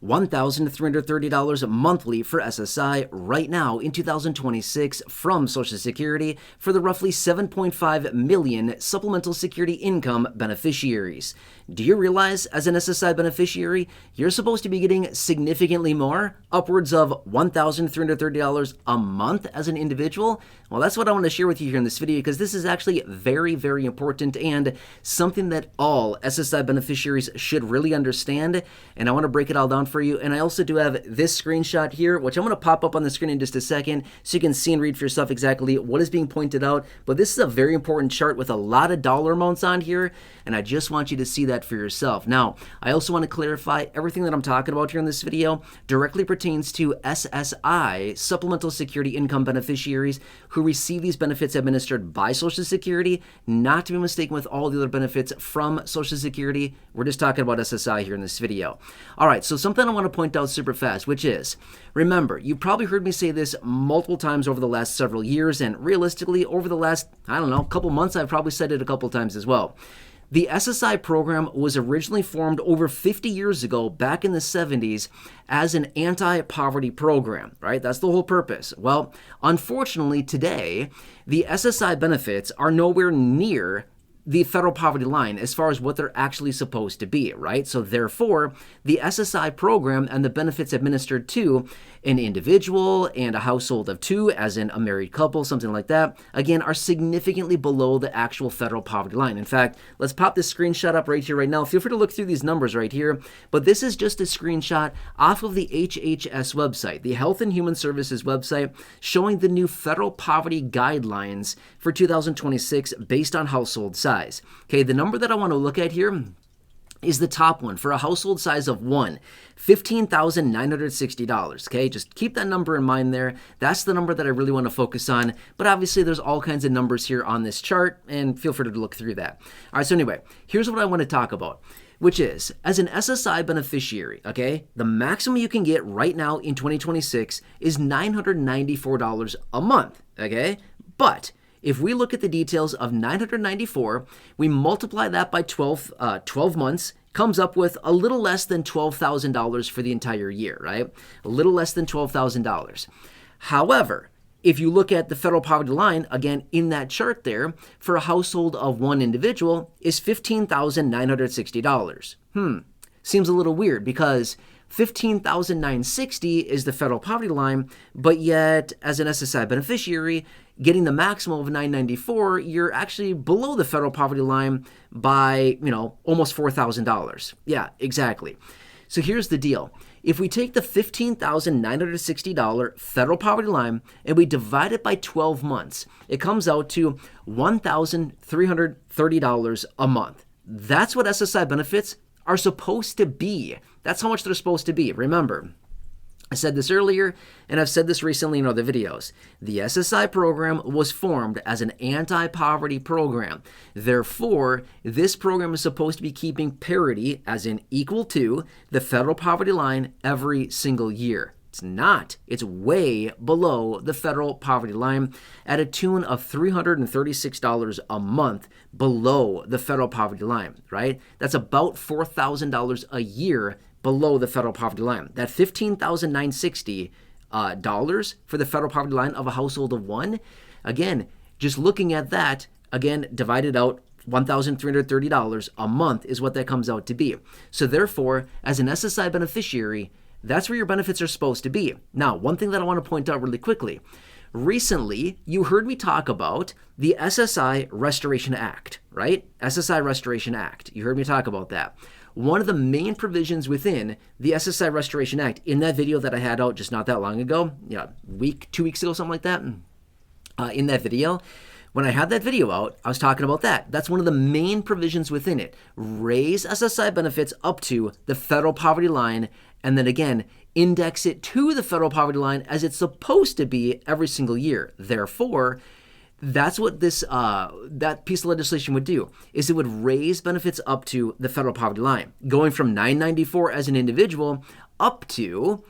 $1,330 monthly for SSI right now in 2026 from Social Security for the roughly 7.5 million supplemental security income beneficiaries. Do you realize as an SSI beneficiary, you're supposed to be getting significantly more, upwards of $1,330 a month as an individual? Well, that's what I want to share with you here in this video, because this is actually very, very important and something that all SSI beneficiaries should really understand. And I want to break it all down for you. And I also do have this screenshot here, which I'm going to pop up on the screen in just a second so you can see and read for yourself exactly what is being pointed out. But this is a very important chart with a lot of dollar amounts on here, and I just want you to see that for yourself. Now, I also want to clarify everything that I'm talking about here in this video directly pertains to SSI, Supplemental Security Income beneficiaries who receive these benefits administered by Social Security, not to be mistaken with all the other benefits from Social Security. We're just talking about SSI here in this video. All right, so something I want to point out super fast, which is, remember, you probably heard me say this multiple times over the last several years, and realistically, over the last, I don't know, couple months, I've probably said it a couple times as well. The SSI program was originally formed over 50 years ago, back in the 70s, as an anti-poverty program, right? That's the whole purpose. Well, unfortunately, today, the SSI benefits are nowhere near the federal poverty line as far as what they're actually supposed to be, right? So therefore, the SSI program and the benefits administered to an individual and a household of two, as in a married couple, something like that, again, are significantly below the actual federal poverty line. In fact, let's pop this screenshot up right here, right now. Feel free to look through these numbers right here, but this is just a screenshot off of the HHS website, the Health and Human Services website, showing the new federal poverty guidelines for 2026 based on household size. Okay, the number that I want to look at here is the top one for a household size of one, $15,960. Okay, just keep that number in mind there. That's the number that I really want to focus on. But obviously, there's all kinds of numbers here on this chart, and feel free to look through that. All right, so anyway, here's what I want to talk about, which is, as an SSI beneficiary, okay, the maximum you can get right now in 2026 is $994 a month, okay? But if we look at the details of $994, we multiply that by 12 months, comes up with a little less than $12,000 for the entire year, right? A little less than $12,000. However, if you look at the federal poverty line, again, in that chart there, for a household of one individual is $15,960. Seems a little weird because $15,960 is the federal poverty line, but yet as an SSI beneficiary, getting the maximum of $994, you're actually below the federal poverty line by, almost $4,000. Yeah, exactly. So here's the deal. If we take the $15,960 federal poverty line and we divide it by 12 months, it comes out to $1,330 a month. That's what SSI benefits are supposed to be. That's how much they're supposed to be. Remember, I said this earlier, and I've said this recently in other videos. The SSI program was formed as an anti-poverty program. Therefore, this program is supposed to be keeping parity, as in equal to, the federal poverty line every single year. It's not. It's way below the federal poverty line at a tune of $336 a month below the federal poverty line, right? That's about $4,000 a year below the federal poverty line. That $15,960 for the federal poverty line of a household of one, again, just looking at that, again, divided out, $1,330 a month is what that comes out to be. So therefore, as an SSI beneficiary, that's where your benefits are supposed to be. Now, one thing that I want to point out really quickly. Recently, you heard me talk about the SSI Restoration Act, right? SSI Restoration Act. You heard me talk about that. One of the main provisions within the SSI Restoration Act, in that video that I had out just not that long ago, 2 weeks ago, something like that, in that video, when I had that video out, I was talking about that. That's one of the main provisions within it. Raise SSI benefits up to the federal poverty line, and then again, index it to the federal poverty line as it's supposed to be every single year. Therefore, that's what this that piece of legislation would do, is it would raise benefits up to the federal poverty line, going from $994 as an individual up to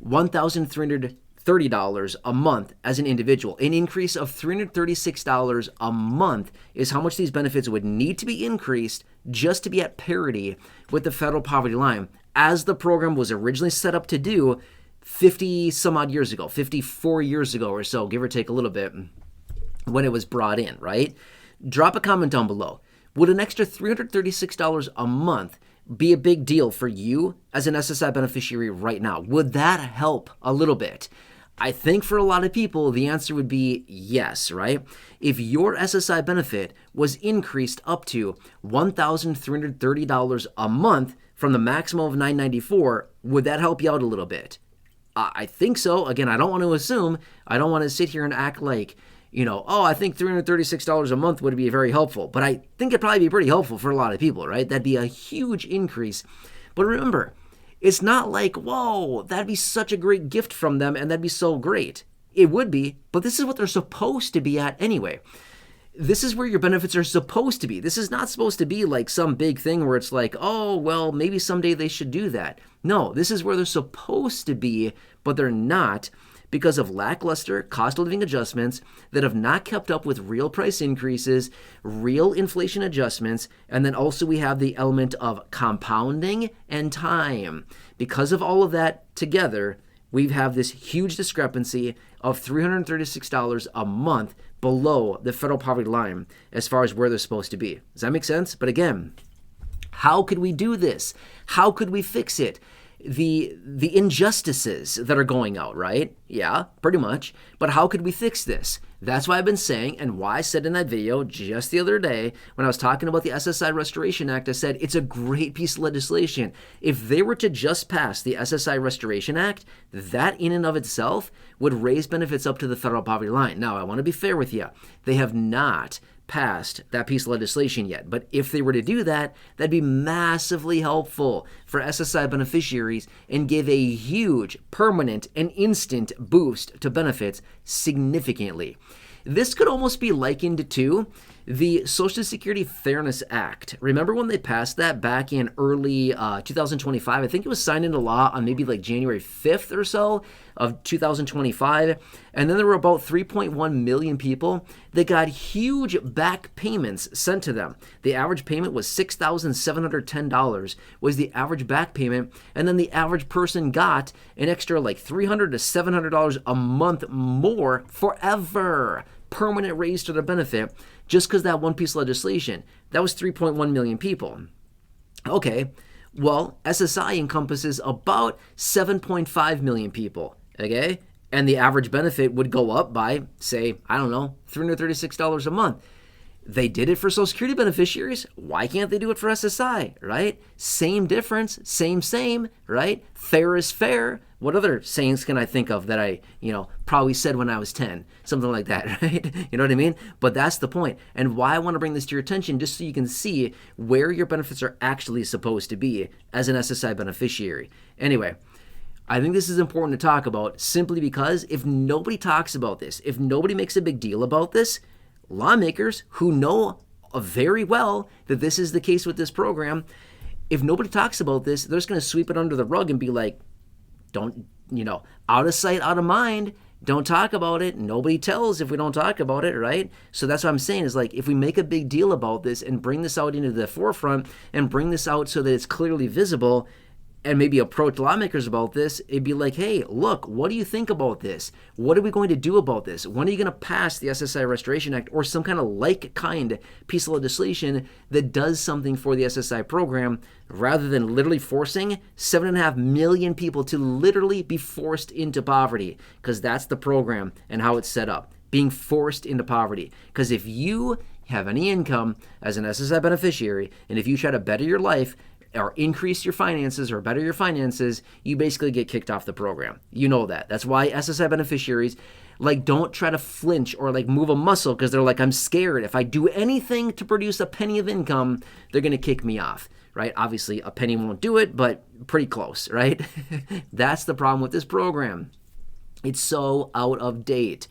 $1,330 a month as an individual. An increase of $336 a month is how much these benefits would need to be increased just to be at parity with the federal poverty line as the program was originally set up to do 50 some odd years ago, 54 years ago or so, give or take a little bit, when it was brought in, right? Drop a comment down below. Would an extra $336 a month be a big deal for you as an SSI beneficiary right now? Would that help a little bit? I think for a lot of people, the answer would be yes, right? If your SSI benefit was increased up to $1,330 a month from the maximum of $994, would that help you out a little bit? I think so. Again, I don't want to assume. I don't want to sit here and act like, I think $336 a month would be very helpful. But I think it'd probably be pretty helpful for a lot of people, right? That'd be a huge increase. But remember, it's not like, whoa, that'd be such a great gift from them and that'd be so great. It would be, but this is what they're supposed to be at anyway. This is where your benefits are supposed to be. This is not supposed to be like some big thing where it's like, oh, well, maybe someday they should do that. No, this is where they're supposed to be, but they're not because of lackluster cost of living adjustments that have not kept up with real price increases, real inflation adjustments, and then also we have the element of compounding and time. Because of all of that together, we have this huge discrepancy of $336 a month below the federal poverty line as far as where they're supposed to be. Does that make sense? But again, how could we do this? How could we fix it? The injustices that are going out, right? Yeah, pretty much. But how could we fix this? That's why I've been saying, and why I said in that video just the other day when I was talking about the SSI Restoration Act, I said it's a great piece of legislation. If they were to just pass the SSI Restoration Act, that in and of itself would raise benefits up to the federal poverty line. Now, I want to be fair with you. They have not passed that piece of legislation yet. But if they were to do that, that'd be massively helpful for SSI beneficiaries and give a huge, permanent, and instant boost to benefits significantly. This could almost be likened to the Social Security Fairness Act. Remember when they passed that back in early 2025? I think it was signed into law on maybe like January 5th or so of 2025. And then there were about 3.1 million people that got huge back payments sent to them. The average payment was $6,710 was the average back payment. And then the average person got an extra like $300 to $700 a month more forever. Permanent raise to their benefit just because that one piece of legislation. That was 3.1 million people. Okay, well, SSI encompasses about 7.5 million people, okay? And the average benefit would go up by, say, I don't know, $336 a month. They did it for Social Security beneficiaries. Why can't they do it for SSI, right? Same difference, same, right? Fair is fair. What other sayings can I think of that I, probably said when I was 10? Something like that, right? You know what I mean? But that's the point. And why I want to bring this to your attention, just so you can see where your benefits are actually supposed to be as an SSI beneficiary. Anyway, I think this is important to talk about simply because if nobody talks about this, if nobody makes a big deal about this, lawmakers who know very well that this is the case with this program, if nobody talks about this, they're just going to sweep it under the rug and be like, don't, out of sight, out of mind, don't talk about it. Nobody tells if we don't talk about it, right? So that's what I'm saying is like, if we make a big deal about this and bring this out into the forefront and bring this out so that it's clearly visible, and maybe approach lawmakers about this, it'd be like, hey, look, what do you think about this? What are we going to do about this? When are you going to pass the SSI Restoration Act or some kind of kind piece of legislation that does something for the SSI program rather than literally forcing 7.5 million people to literally be forced into poverty? Because that's the program and how it's set up, being forced into poverty. Because if you have any income as an SSI beneficiary and if you try to better your life, or increase your finances or better your finances, you basically get kicked off the program. You know that. That's why SSI beneficiaries don't try to flinch or move a muscle because they're like, I'm scared. If I do anything to produce a penny of income, they're going to kick me off, right? Obviously, a penny won't do it, but pretty close, right? That's the problem with this program. It's so out of date.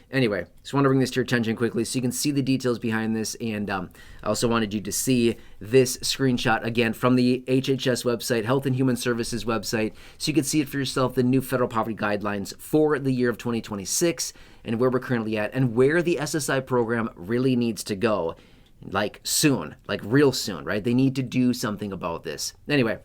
Anyway, just want to bring this to your attention quickly so you can see the details behind this. And I also wanted you to see this screenshot again from the HHS website, Health and Human Services website, so you can see it for yourself, the new federal poverty guidelines for the year of 2026 and where we're currently at and where the SSI program really needs to go, soon, real soon, right? They need to do something about this. Anyway,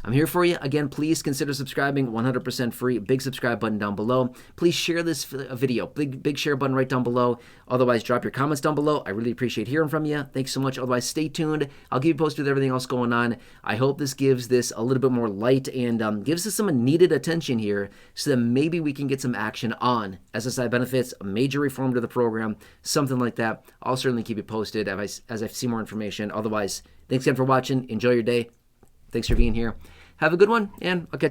I'm here for you. Again, please consider subscribing, 100% free. Big subscribe button down below. Please share this video. Big share button right down below. Otherwise, drop your comments down below. I really appreciate hearing from you. Thanks so much. Otherwise, stay tuned. I'll keep you posted with everything else going on. I hope this gives this a little bit more light and gives us some needed attention here so that maybe we can get some action on SSI benefits, a major reform to the program, something like that. I'll certainly keep you posted as I see more information. Otherwise, thanks again for watching. Enjoy your day. Thanks for being here. Have a good one, and I'll catch you.